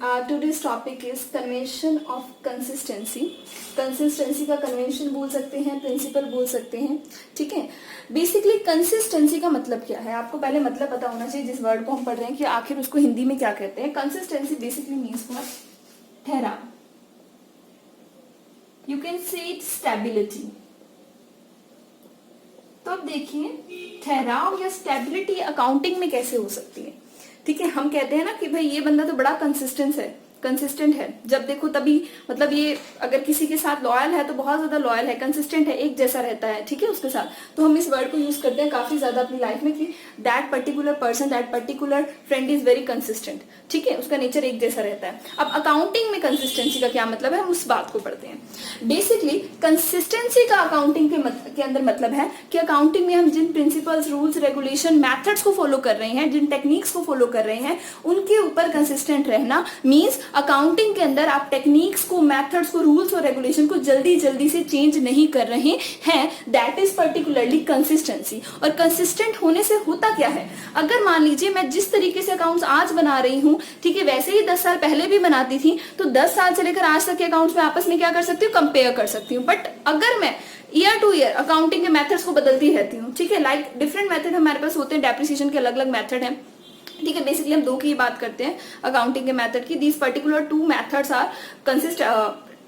today's topic is convention of consistency. Consistency का convention बोल सकते हैं, प्रिंसिपल बोल सकते हैं, ठीक है। बेसिकली कंसिस्टेंसी का मतलब क्या है, आपको पहले मतलब पता होना चाहिए जिस वर्ड को हम पढ़ रहे हैं कि आखिर उसको हिंदी में क्या कहते हैं। कंसिस्टेंसी बेसिकली मीन्स फॉर ठहराव, you can say it stability. तो अब देखिए ठहराव या स्टेबिलिटी अकाउंटिंग में कैसे हो सकती है, ठीक है। हम कहते हैं ना कि भाई ये बंदा तो बड़ा कंसिस्टेंट है, जब देखो तभी, मतलब ये अगर किसी के साथ लॉयल है तो बहुत ज्यादा लॉयल है, कंसिस्टेंट है, एक जैसा रहता है, ठीक है, उसके साथ। तो हम इस वर्ड को यूज करते हैं काफी ज्यादा अपनी लाइफ में कि that particular person, that particular friend is very consistent, ठीक है, उसका नेचर एक जैसा रहता है। अब अकाउंटिंग में कंसिस्टेंसी का क्या मतलब है, हम उस बात को पढ़ते हैं। बेसिकली कंसिस्टेंसी का अकाउंटिंग के अंदर मतलब है कि अकाउंटिंग में हम जिन प्रिंसिपल्स, रूल्स, रेगुलेशन, मैथड्स को फॉलो कर रहे हैं, जिन टेक्निक्स को फॉलो कर रहे हैं, उनके ऊपर कंसिस्टेंट रहना मीन्स अकाउंटिंग के अंदर आप टेक्निक्स को, मेथड्स को, रूल्स और रेगुलेशन को जल्दी से चेंज नहीं कर रहे हैं, दैट इज पर्टिकुलरली कंसिस्टेंसी। और कंसिस्टेंट होने से होता क्या है, अगर मान लीजिए मैं जिस तरीके से अकाउंट्स आज बना रही हूं, ठीक है, वैसे ही 10 साल पहले भी बनाती थी, तो 10 साल से लेकर आज तक के अकाउंट्स में आपस में क्या कर सकती हूँ, कंपेयर कर सकती हूँ। बट अगर मैं ईयर टू ईयर अकाउंटिंग के मेथड्स को बदलती रहती हूँ, ठीक है, लाइक डिफरेंट मेथड हमारे पास होते हैं, डेप्रिसिएशन के अलग अलग मेथड हैं, ठीक है। बेसिकली हम दो की बात करते हैं अकाउंटिंग के मेथड की। These particular 2 methods are consist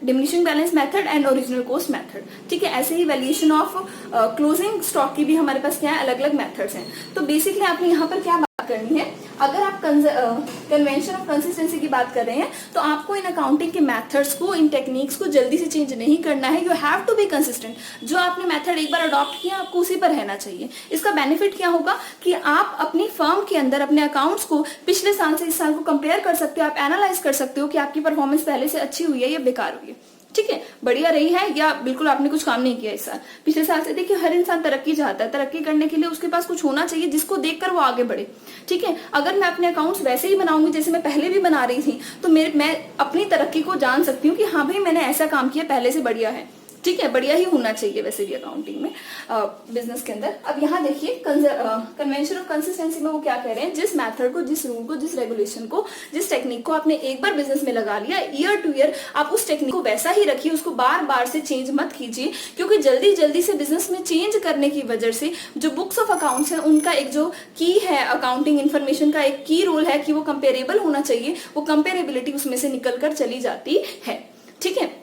diminishing balance method and original cost method, ठीक है। ऐसे ही वैल्यूएशन ऑफ क्लोजिंग स्टॉक की भी हमारे पास क्या है, अलग अलग मेथड्स हैं। तो बेसिकली आपने यहाँ पर क्या बात करनी है, अगर आप कन्वेंशन ऑफ कंसिस्टेंसी की बात कर रहे हैं तो आपको इन अकाउंटिंग के मेथड्स को, इन टेक्निक्स को जल्दी से चेंज नहीं करना है। You have to be consistent. जो आपने मेथड एक बार अडॉप्ट किया आपको उसी पर रहना चाहिए। इसका बेनिफिट क्या होगा कि आप अपनी फर्म के अंदर अपने अकाउंट्स को पिछले साल से इस साल को कंपेयर कर सकते हो, आप एनालाइज कर सकते हो कि आपकी परफॉर्मेंस पहले से अच्छी हुई है या बेकार हुई है, ठीक है, बढ़िया रही है या बिल्कुल आपने कुछ काम नहीं किया इस साल, पिछले साल से। देखिए हर इंसान तरक्की चाहता है, तरक्की करने के लिए उसके पास कुछ होना चाहिए जिसको देखकर वो आगे बढ़े, ठीक है। अगर मैं अपने अकाउंट्स वैसे ही बनाऊंगी जैसे मैं पहले भी बना रही थी तो मैं अपनी तरक्की को जान सकती हूँ कि हाँ भाई मैंने ऐसा काम किया पहले से, बढ़िया है, ठीक है, बढ़िया ही होना चाहिए वैसे भी अकाउंटिंग में, बिजनेस के अंदर। अब यहाँ देखिए कन्वेंशन ऑफ कंसिस्टेंसी में वो क्या कह रहे हैं, जिस मेथड को, जिस रूल को, जिस रेगुलेशन को, जिस टेक्निक को आपने एक बार बिजनेस में लगा लिया, ईयर टू ईयर आप उस टेक्निक को वैसा ही रखिए, उसको बार बार से चेंज मत कीजिए, क्योंकि जल्दी से बिजनेस में चेंज करने की वजह से जो बुक्स ऑफ अकाउंट्स है उनका एक जो की है, अकाउंटिंग इन्फॉर्मेशन का एक की रोल है कि वो कंपेरेबल होना चाहिए, वो कंपेरेबिलिटी उसमें से निकल कर चली जाती है, ठीक है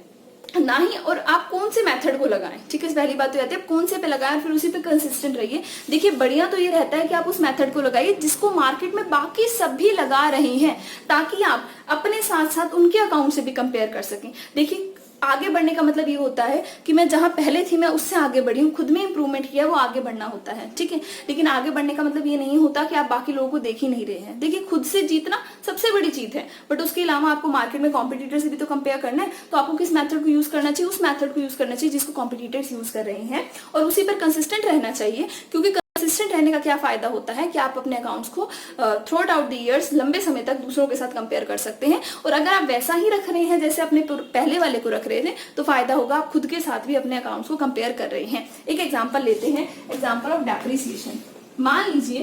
ना ही। और आप कौन से मेथड को लगाएं, ठीक है, पहली बात तो आती है आप कौन से पे लगाएं, फिर उसी पे कंसिस्टेंट रहिए। देखिए बढ़िया तो ये रहता है कि आप उस मेथड को लगाइए जिसको मार्केट में बाकी सब भी लगा रहे हैं, ताकि आप अपने साथ साथ उनके अकाउंट से भी कंपेयर कर सकें। देखिए आगे बढ़ने का मतलब ये होता है कि मैं जहां पहले थी मैं उससे आगे बढ़ी हूँ, खुद में इंप्रूवमेंट किया, वो आगे बढ़ना होता है, ठीक है। लेकिन आगे बढ़ने का मतलब ये नहीं होता कि आप बाकी लोगों को देख ही नहीं रहे हैं। देखिए खुद से जीतना सबसे बड़ी चीज है, बट उसके अलावा आपको मार्केट में कॉम्पिटिटर से भी तो कंपेयर करना है। तो आपको किस मेथड को यूज करना चाहिए, उस मेथड को यूज करना चाहिए जिसको कॉम्पिटिटर्स यूज कर रहे हैं, और उसी पर कंसिस्टेंट रहना चाहिए। क्योंकि कंसिस्टेंट रहने का क्या फायदा होता है कि आप अपने अकाउंट्स को थ्रू आउट द इयर्स लंबे समय तक दूसरों के साथ कंपेयर कर सकते हैं। और अगर आप वैसा ही रख रहे हैं जैसे अपने पहले वाले को रख रहे थे तो फायदा होगा, आप खुद के साथ भी अपने अकाउंट्स को कंपेयर कर रहे हैं। एक एग्जांपल लेते हैं, एग्जांपल ऑफ डेप्रिसिएशन। मान लीजिए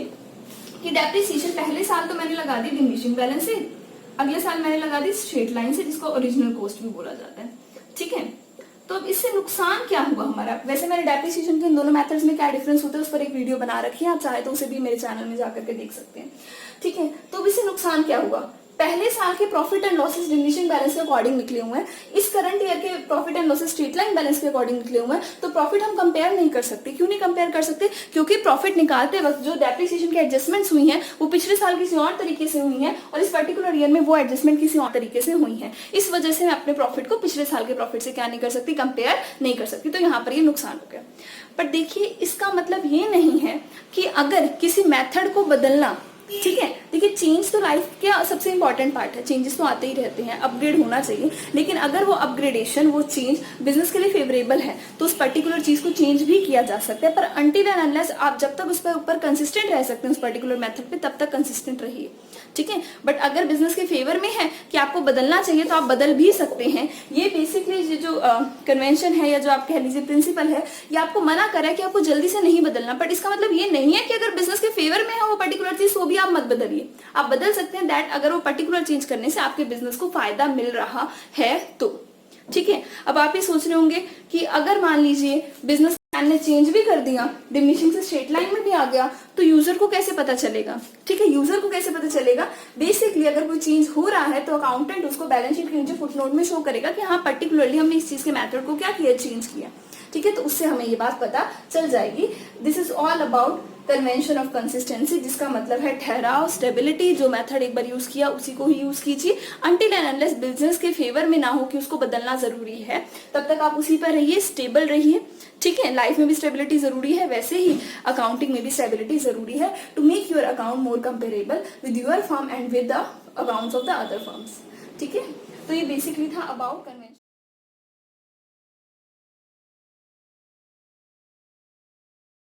कि डेप्रिसिएशन पहले साल तो मैंने लगा दी डिमिनिशिंग बैलेंस से, अगले साल मैंने लगा दी स्ट्रेट लाइन से, जिसको ओरिजिनल कॉस्ट भी बोला जाता है, ठीक है। तो अब इससे नुकसान क्या हुआ हमारा, वैसे मैंने डेप्रिसिएशन के इन दोनों मेथड्स में क्या डिफरेंस होता है उस पर एक वीडियो बना रखी है, आप चाहे तो उसे भी मेरे चैनल में जाकर के देख सकते हैं, ठीक है। तो अब इससे नुकसान क्या हुआ, पहले साल के profit and losses diminishing balance के अकॉर्डिंग निकले हुए हैं, इस करंट ईयर के profit and losses straight line balance के अकॉर्डिंग निकले हुए हैं। तो प्रॉफिट हम कंपेयर नहीं कर सकते। क्यों नहीं कंपेयर कर सकते, क्योंकि प्रॉफिट निकालते वक्त जो डेप्रिसिएशन की एडजस्टमेंट्स हुई हैं वो पिछले साल किसी और तरीके से हुई हैं, और इस पर्टिकुलर ईयर में वो एडजस्टमेंट किसी और तरीके से हुई है। इस वजह से मैं अपने प्रॉफिट को पिछले साल के प्रॉफिट से क्या नहीं कर सकती, कंपेयर नहीं कर सकती। तो यहाँ पर ये नुकसान हो गया। पर देखिए इसका मतलब ये नहीं है कि अगर किसी मेथड को बदलना, ठीक है, देखिए चेंज तो लाइफ का सबसे इंपॉर्टेंट पार्ट है, चेंजेस तो आते ही रहते हैं, अपग्रेड होना चाहिए। लेकिन अगर वो अपग्रेडेशन, वो चेंज बिजनेस के लिए फेवरेबल है तो उस पर्टिकुलर चीज को चेंज भी किया जा सकता है। पर अनटिल एंड अनलेस आप जब तक उस पर ऊपर कंसिस्टेंट रह सकते हैं उस पर्टिकुलर मेथड पे, तब तक कंसिस्टेंट रहिए, ठीक है। बट अगर बिजनेस के फेवर में है कि आपको बदलना चाहिए तो आप बदल भी सकते हैं। ये बेसिकली जो कन्वेंशन है या जो आप कह लीजिए प्रिंसिपल है, ये आपको मना कर रहा है कि आपको जल्दी से नहीं बदलना। बट इसका मतलब ये नहीं है कि अगर बिजनेस के फेवर में है वो पर्टिकुलर चीज वो भी भी आप मत बदलिए। आप बदल सकते हैं दैट अगर वो पर्टिकुलर चेंज करने से आपके बिजनेस को फायदा मिल रहा है तो, ठीक है। अब आप ये सोच रहे होंगे कि अगर मान लीजिए बिजनेस प्लान ने चेंज भी कर दिया, डिमिनिशिंग से स्ट्रेट लाइन में भी आ गया, तो यूजर को कैसे पता चलेगा, ठीक है। यूजर को कैसे पता चलेगा, बेसिकली अगर कोई चेंज हो रहा है तो अकाउंटेंट उसको बैलेंस शीट के नीचे फुटनोट में शो करेगा कि हाँ पर्टिकुलरली हमने इस चीज के मेथड को क्या किया, चेंज किया, ठीक है। तो उससे हमें ये बात पता चल जाएगी। This is all about convention of consistency, जिसका मतलब है ठहराव, स्टेबिलिटी। जो मेथड एक बार यूज किया उसी को ही यूज कीजिए, अनटिल एंड अनलेस बिजनेस के फेवर में ना हो कि उसको बदलना जरूरी है, तब तक आप उसी पर रहिए, स्टेबल रहिए, ठीक है। लाइफ में भी स्टेबिलिटी जरूरी है, वैसे ही अकाउंटिंग में भी स्टेबिलिटी जरूरी है to make your account more comparable with your firm and with the accounts of the other firms, ठीक है। तो ये बेसिकली था अबाउट